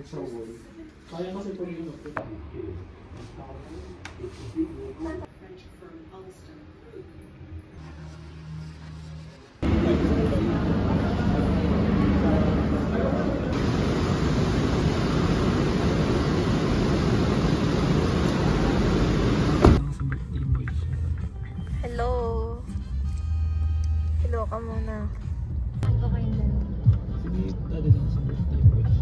sa wall. Kaya kasi pag yun ako. Hello. Hello ka muna. Ano kayo lang? Sige, dali lang sa birthday boys.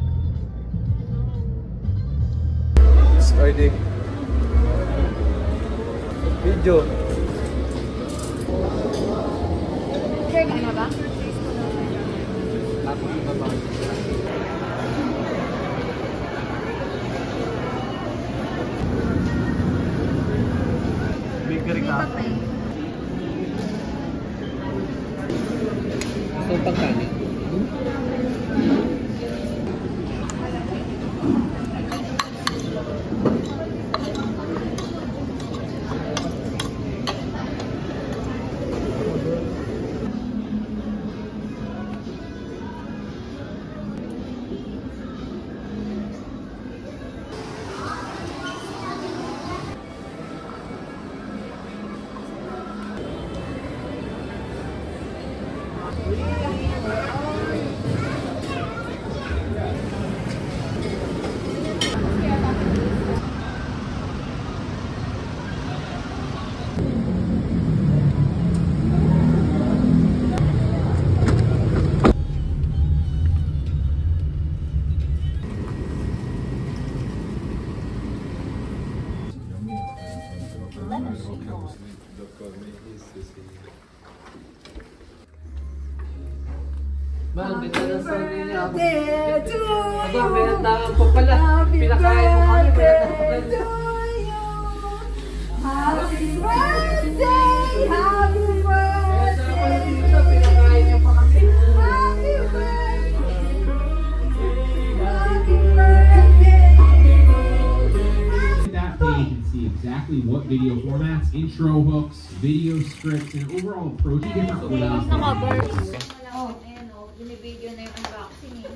Starting. Video. Sure ka na ba? Tapos yung baba. Bakery ka. Gusto yung pagkanin? Ma'am, pinalasan niya ako. Aba, pinatawag po pala. Pinakain mo kami, pinatawag po Happy birthday! Happy birthday! pinakain niyo pa kami. Happy birthday! Happy birthday! That way you can see exactly what video formats, intro hooks, video scripts, and overall approach different ways. Oh, ayan o. Binibideo na yung unboxing eh.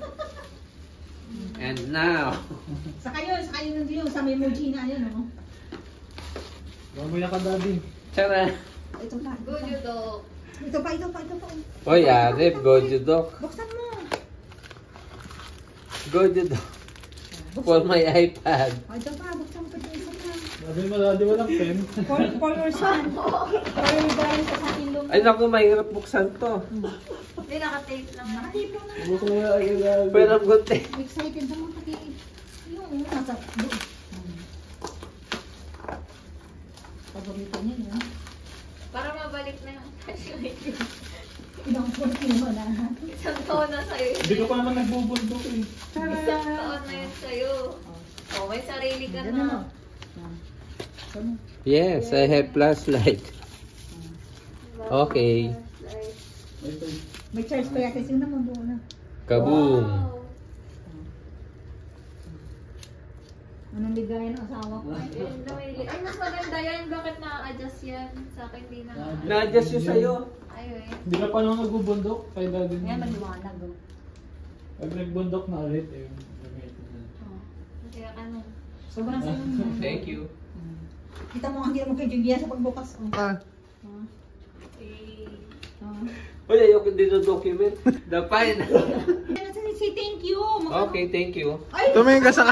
And now, Sa kayo nandun yung sa memoji na yun, no? Mamaya ka, daddy. tara. Ito pa. Good you dog. Ito pa. Oy, Arif, go Judok. Buksan mo. Go Judok. For my iPad. Ito pa, buksan mo pa ito isa pa. Daddy, walang pen. For your son. For your brother sa akin lum. Ay naku, mahirap buksan to. Hindi, nakatape lang. Nakatip lang na. Buko mo na agad, daddy. Pero ang gunti. Excited naman pati. Yung nasa paborito niya, no? Para mabalik na yung flashlight. Ibang portion mo na. Isang taon na sa'yo. Hindi ko pa naman nagbubundok eh. Isang taon na yun sa'yo. Oh, may sarili ka na. Yes, I have flashlight. Okay. May charge pa yata. Sino naman doon na? Kaboom. Wow. Anong ligaya ng asawa ko? Ay, mas maganda yan. Bakit na-adjust yan? Sa akin di na. Na-adjust yun sa'yo. Ay, eh. Hindi ka pa naman nagbubundok. Kaya daddy. Kaya maliwanag, oh. Pag nagbundok na ulit, eh. gamitin na. Oh. Kaya ka nun. Sobrang sayo mo. Thank you. Kita mo ang hirap mo kay Julia sa pagbukas. Oh. Eh. Uy, ayoko dito document. Dapain. Say thank you. Okay, thank you. Ay! Tumingin ka sa